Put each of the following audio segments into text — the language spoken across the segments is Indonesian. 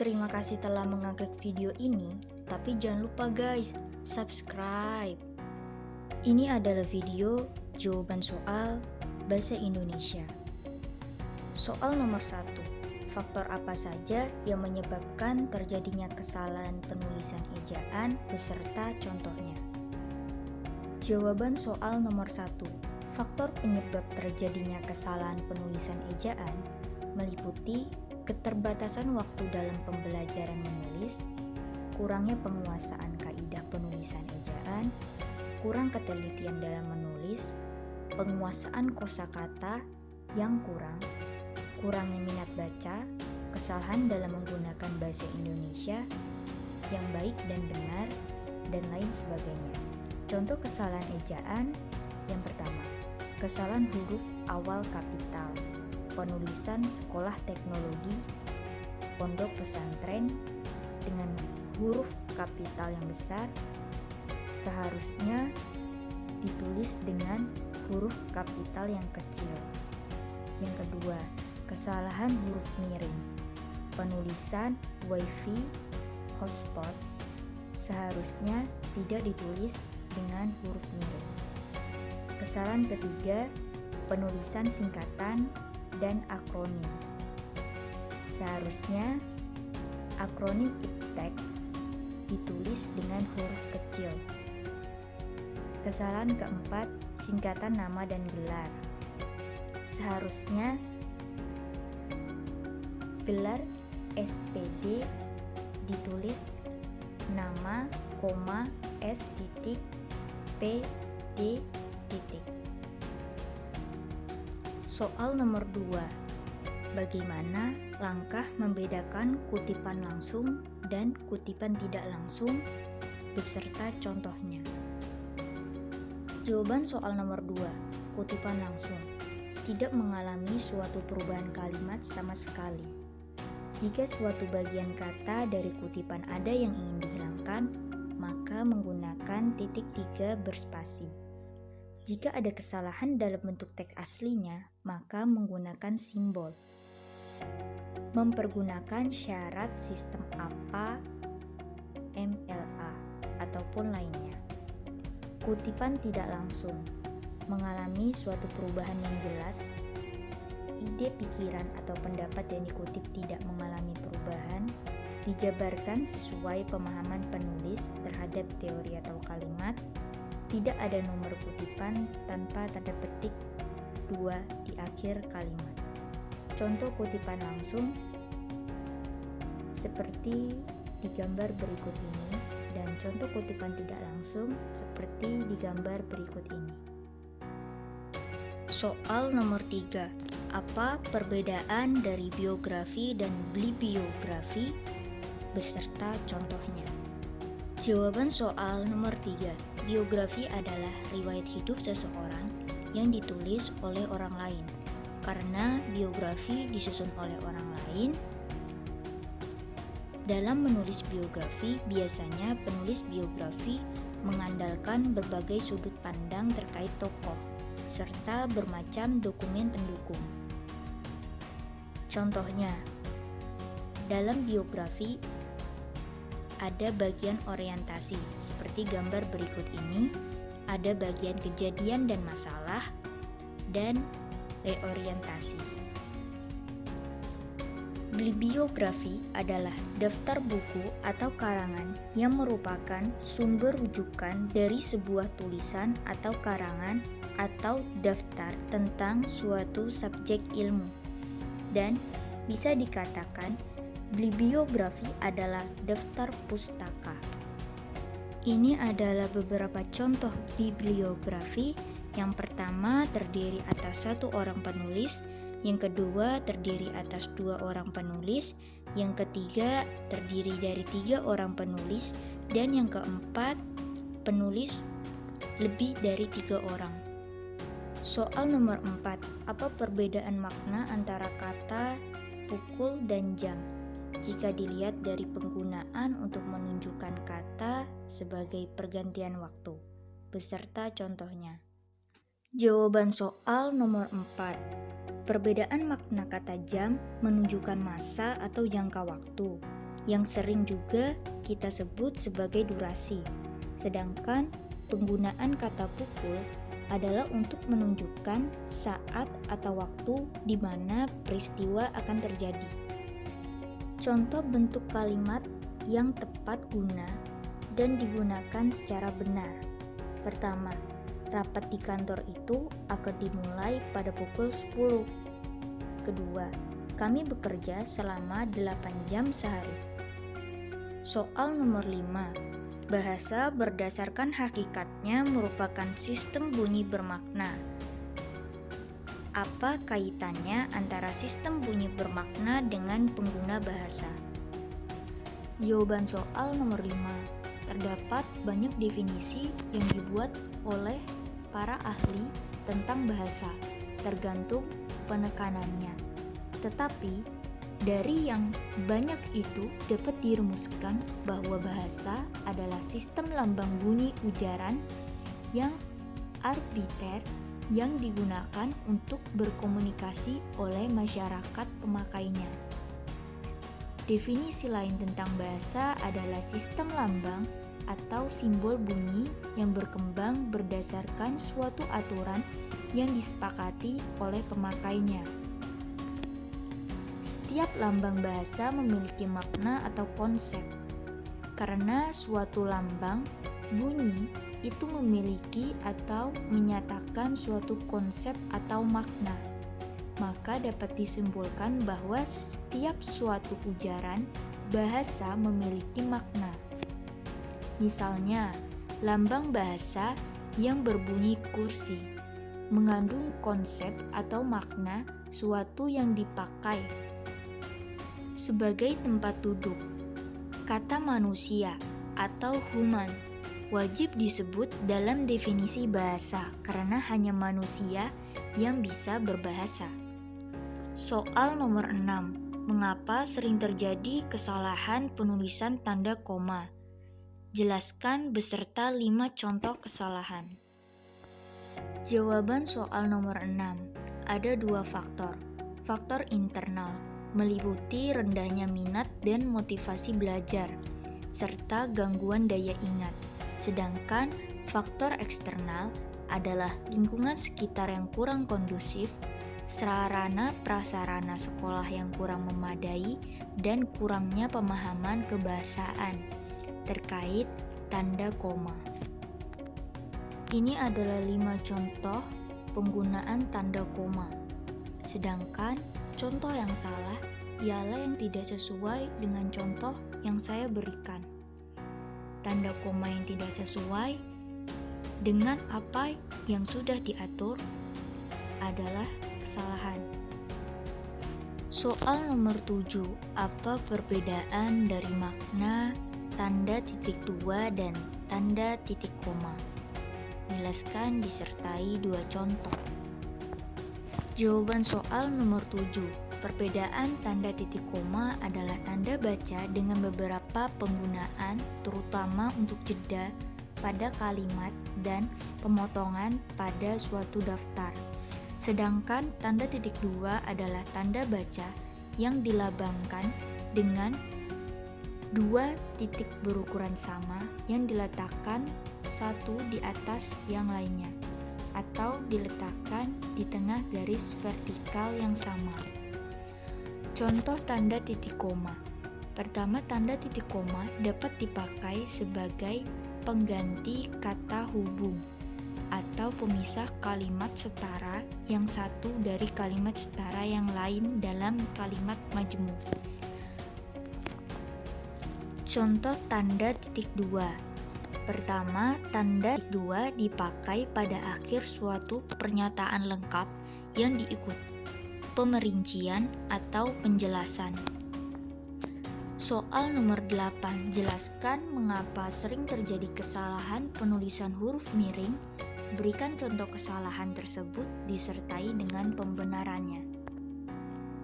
Terima kasih telah mengaklik video ini, tapi jangan lupa guys, subscribe. Ini adalah video jawaban soal Bahasa Indonesia. Soal nomor 1. Faktor apa saja yang menyebabkan terjadinya kesalahan penulisan ejaan beserta contohnya? Jawaban soal nomor 1. Faktor penyebab terjadinya kesalahan penulisan ejaan meliputi keterbatasan waktu dalam pembelajaran menulis, kurangnya penguasaan kaidah penulisan ejaan, kurang ketelitian dalam menulis, penguasaan kosakata yang kurang, kurangnya minat baca, kesalahan dalam menggunakan bahasa Indonesia yang baik dan benar, dan lain sebagainya. Contoh kesalahan ejaan yang pertama, kesalahan huruf awal kapital, penulisan sekolah teknologi, pondok pesantren dengan huruf kapital yang besar seharusnya ditulis dengan huruf kapital yang kecil. Yang kedua, kesalahan huruf miring, penulisan wifi hotspot seharusnya tidak ditulis dengan huruf miring. Kesalahan ketiga, penulisan singkatan dan akronim. Seharusnya akronim iptek ditulis dengan huruf kecil. Kesalahan keempat, singkatan nama dan gelar. Seharusnya gelar SPD ditulis nama, S titik P D titik. Soal nomor 2. Bagaimana langkah membedakan kutipan langsung dan kutipan tidak langsung beserta contohnya? Jawaban soal nomor 2. Kutipan langsung tidak mengalami suatu perubahan kalimat sama sekali. Jika suatu bagian kata dari kutipan ada yang ingin dihilangkan, maka menggunakan titik 3 berspasi. Jika ada kesalahan dalam bentuk teks aslinya, maka menggunakan simbol. Mempergunakan syarat sistem APA, MLA, ataupun lainnya. Kutipan tidak langsung mengalami suatu perubahan yang jelas. Ide, pikiran, atau pendapat yang dikutip tidak mengalami perubahan, dijabarkan sesuai pemahaman penulis terhadap teori atau kalimat. Tidak ada nomor kutipan tanpa tanda petik 2 di akhir kalimat. Contoh kutipan langsung seperti di gambar berikut ini, dan contoh kutipan tidak langsung seperti di gambar berikut ini. Soal nomor 3. Apa perbedaan dari biografi dan bibliografi beserta contohnya? Jawaban soal nomor 3. Biografi adalah riwayat hidup seseorang yang ditulis oleh orang lain. Karena biografi disusun oleh orang lain, dalam menulis biografi, biasanya penulis biografi mengandalkan berbagai sudut pandang terkait tokoh, serta bermacam dokumen pendukung. Contohnya, dalam biografi ada bagian orientasi, seperti gambar berikut ini, ada bagian kejadian dan masalah, dan reorientasi. Bibliografi adalah daftar buku atau karangan yang merupakan sumber rujukan dari sebuah tulisan atau karangan atau daftar tentang suatu subjek ilmu. Dan bisa dikatakan bibliografi adalah daftar pustaka. Ini adalah beberapa contoh bibliografi. Yang pertama terdiri atas 1 orang penulis, yang kedua terdiri atas 2 orang penulis, yang ketiga terdiri dari 3 orang penulis, dan yang keempat penulis lebih dari 3 orang. Soal nomor 4. Apa perbedaan makna antara kata pukul dan jam jika dilihat dari penggunaan untuk menunjukkan kata sebagai pergantian waktu beserta contohnya? Jawaban soal nomor 4. Perbedaan makna kata jam menunjukkan masa atau jangka waktu, yang sering juga kita sebut sebagai durasi. Sedangkan penggunaan kata pukul adalah untuk menunjukkan saat atau waktu di mana peristiwa akan terjadi. Contoh bentuk kalimat yang tepat guna dan digunakan secara benar. Pertama, rapat di kantor itu akan dimulai pada pukul 10. Kedua, kami bekerja selama 8 jam sehari. Soal nomor 5. Bahasa berdasarkan hakikatnya merupakan sistem bunyi bermakna. Apa kaitannya antara sistem bunyi bermakna dengan pengguna bahasa? Jawaban soal nomor 5. Terdapat banyak definisi yang dibuat oleh para ahli tentang bahasa, tergantung penekanannya. Tetapi dari yang banyak itu dapat dirumuskan bahwa bahasa adalah sistem lambang bunyi ujaran yang arbiter yang digunakan untuk berkomunikasi oleh masyarakat pemakainya. Definisi lain tentang bahasa adalah sistem lambang atau simbol bunyi yang berkembang berdasarkan suatu aturan yang disepakati oleh pemakainya. Setiap lambang bahasa memiliki makna atau konsep. Karena suatu lambang bunyi itu memiliki atau menyatakan suatu konsep atau makna, maka dapat disimpulkan bahwa setiap suatu ujaran bahasa memiliki makna. Misalnya, lambang bahasa yang berbunyi kursi mengandung konsep atau makna suatu yang dipakai sebagai tempat duduk. Kata manusia atau human wajib disebut dalam definisi bahasa karena hanya manusia yang bisa berbahasa. Soal nomor 6. Mengapa sering terjadi kesalahan penulisan tanda koma? Jelaskan beserta 5 contoh kesalahan. Jawaban soal nomor 6. Ada 2 faktor. Faktor internal meliputi rendahnya minat dan motivasi belajar, serta gangguan daya ingat. Sedangkan faktor eksternal adalah lingkungan sekitar yang kurang kondusif, sarana prasarana sekolah yang kurang memadai, dan kurangnya pemahaman kebahasaan terkait tanda koma. Ini adalah 5 contoh penggunaan tanda koma. Sedangkan contoh yang salah ialah yang tidak sesuai dengan contoh yang saya berikan. Tanda koma yang tidak sesuai dengan apa yang sudah diatur adalah kesalahan. Soal nomor 7. Apa perbedaan dari makna tanda titik 2 dan tanda titik koma? Jelaskan disertai 2 contoh. Jawaban soal nomor 7. Perbedaan tanda titik koma adalah tanda baca dengan beberapa penggunaan terutama untuk jeda pada kalimat dan pemotongan pada suatu daftar. Sedangkan tanda titik 2 adalah tanda baca yang dilabangkan dengan 2 titik berukuran sama yang diletakkan satu di atas yang lainnya, atau diletakkan di tengah garis vertikal yang sama. Contoh tanda titik koma. Pertama, tanda titik koma dapat dipakai sebagai pengganti kata hubung atau pemisah kalimat setara yang satu dari kalimat setara yang lain dalam kalimat majmuk. Contoh tanda titik 2. Pertama, tanda titik 2 dipakai pada akhir suatu pernyataan lengkap yang diikuti pemerincian atau penjelasan. Soal nomor 8. Jelaskan mengapa sering terjadi kesalahan penulisan huruf miring. Berikan contoh kesalahan tersebut disertai dengan pembenarannya.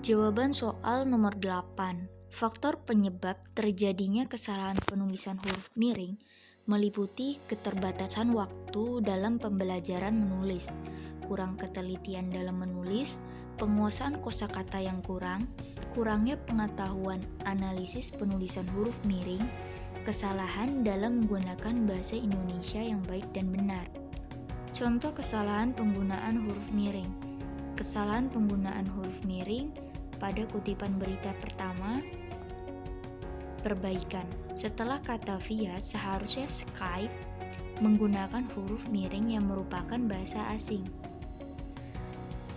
Jawaban soal nomor 8. Faktor penyebab terjadinya kesalahan penulisan huruf miring meliputi keterbatasan waktu dalam pembelajaran menulis, kurang ketelitian dalam menulis, penguasaan kosakata yang kurang, kurangnya pengetahuan analisis penulisan huruf miring, kesalahan dalam menggunakan bahasa Indonesia yang baik dan benar. Contoh kesalahan penggunaan huruf miring. Kesalahan penggunaan huruf miring pada kutipan berita pertama, perbaikan. Setelah kata via, seharusnya Skype menggunakan huruf miring yang merupakan bahasa asing.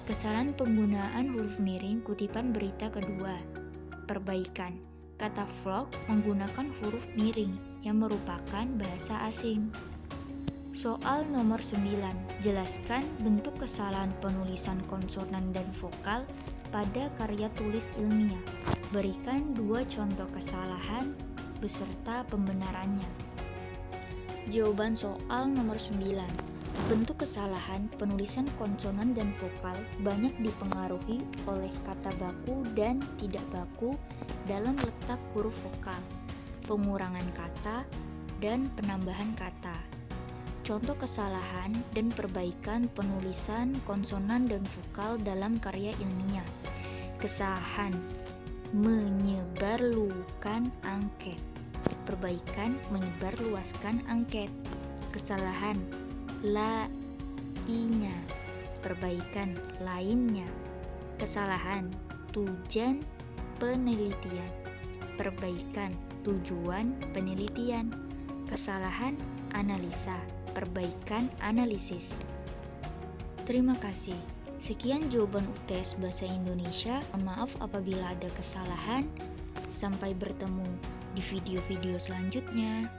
Kesalahan penggunaan huruf miring kutipan berita kedua, perbaikan. Kata vlog menggunakan huruf miring yang merupakan bahasa asing. Soal nomor 9, jelaskan bentuk kesalahan penulisan konsonan dan vokal pada karya tulis ilmiah. Berikan 2 contoh kesalahan beserta pembenarannya. Jawaban soal nomor 9. Bentuk kesalahan penulisan konsonan dan vokal banyak dipengaruhi oleh kata baku dan tidak baku dalam letak huruf vokal, pengurangan kata, dan penambahan kata. Contoh kesalahan dan perbaikan penulisan konsonan dan vokal dalam karya ilmiah. Kesalahan menyebarluaskan angket. Perbaikan menyebarluaskan angket. Kesalahan lainnya. Perbaikan lainnya. Kesalahan tujuan penelitian. Perbaikan tujuan penelitian. Kesalahan analisa. Perbaikan analisis. Terima kasih. Sekian jawaban UTS Bahasa Indonesia. Mohon maaf apabila ada kesalahan. Sampai bertemu di video-video selanjutnya.